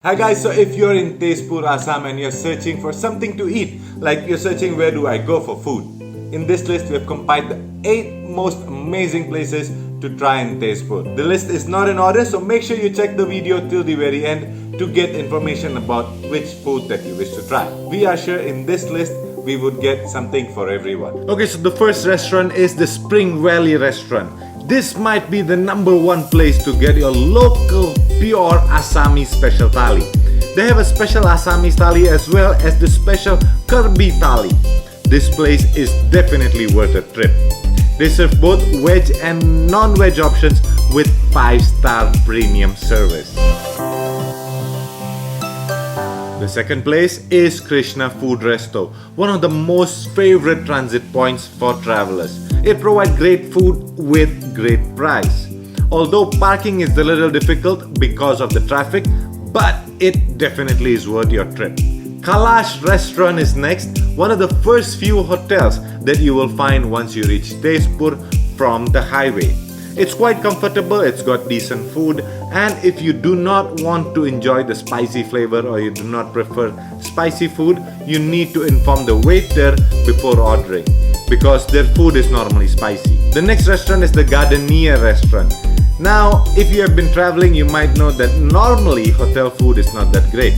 Hi guys, so if you're in Tezpur, Assam and you're searching for something to eat, like you're searching where do I go for food, in this list we have compiled the 8 most amazing places to try in Tezpur. The list is not in order, so make sure you check the video till the very end to get information about which food that you wish to try. We are sure in this list we would get something for everyone. Okay, so the first restaurant is the Spring Valley Restaurant. This might be the #1 place to get your local pure Assamese special thali. They have a special Assamese thali as well as the special Karbi thali. This place is definitely worth a trip. They serve both veg and non-veg options with 5-star premium service. The second place is Krishna Food Resto, one of the most favorite transit points for travelers. It provides great food with great price. Although parking is a little difficult because of the traffic, but it definitely is worth your trip. Kalash Restaurant is next, one of the first few hotels that you will find once you reach Tezpur from the highway. It's quite comfortable, it's got decent food, and if you do not want to enjoy the spicy flavor or you do not prefer spicy food, you need to inform the waiter before ordering because their food is normally spicy. The next restaurant is the Gardenia Restaurant. Now, if you have been traveling, you might know that normally hotel food is not that great,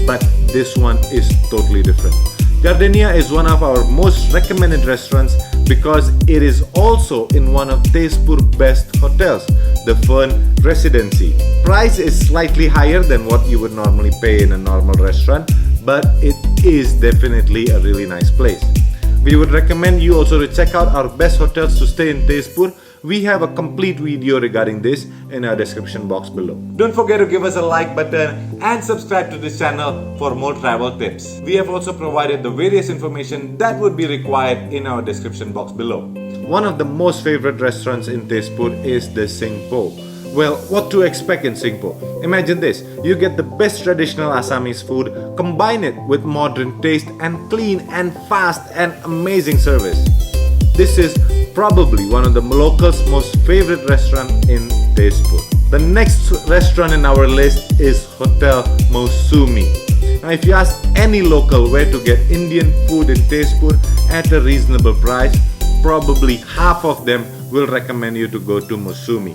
but this one is totally different. Gardenia is one of our most recommended restaurants because it is also in one of Tezpur's best hotels, the Fern Residency. Price is slightly higher than what you would normally pay in a normal restaurant, but it is definitely a really nice place. We would recommend you also to check out our best hotels to stay in Tezpur. We have a complete video regarding this in our description box below. Don't forget to give us a like button and subscribe to this channel for more travel tips. We have also provided the various information that would be required in our description box below. One of the most favorite restaurants in Tezpur is the Singpo. Well, what to expect in Singpo? Imagine this, you get the best traditional Assamese food, combine it with modern taste and clean and fast and amazing service. This is probably one of the locals' most favorite restaurant in Tezpur. The next restaurant in our list is Hotel Musumi. Now, if you ask any local where to get Indian food in Tezpur at a reasonable price, probably half of them will recommend you to go to Musumi.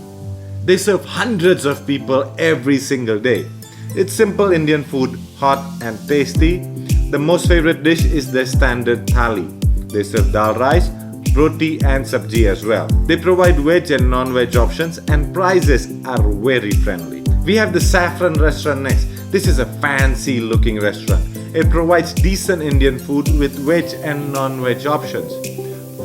They serve hundreds of people every single day. It's simple Indian food, hot and tasty. The most favorite dish is the standard thali. They serve dal rice, roti and sabji as well. They provide veg and non-veg options and prices are very friendly. We have the Saffron Restaurant next. This is a fancy looking restaurant. It provides decent Indian food with veg and non-veg options.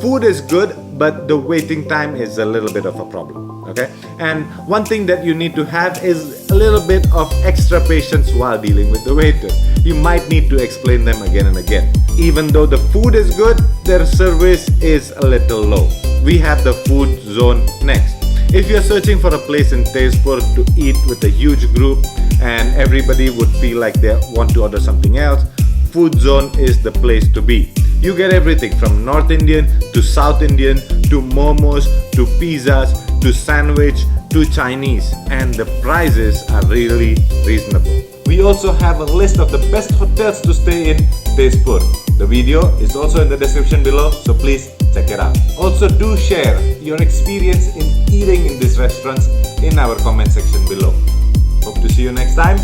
Food is good, but the waiting time is a little bit of a problem. Okay, and one thing that you need to have is a little bit of extra patience while dealing with the waiter. You might need to explain them again and again. Even though the food is good, their service is a little low. We have the food zone next. If you're searching for a place in Tezpur to eat with a huge group and everybody would feel like they want to order something else, food zone is the place to be. You get everything from North Indian to South Indian to momos to pizzas to sandwich to Chinese, and the prices are really reasonable. We also have a list of the best hotels to stay in Tezpur. The video is also in the description below, so please check it out. Also, do share your experience in eating in these restaurants in our comment section below. Hope to see you next time.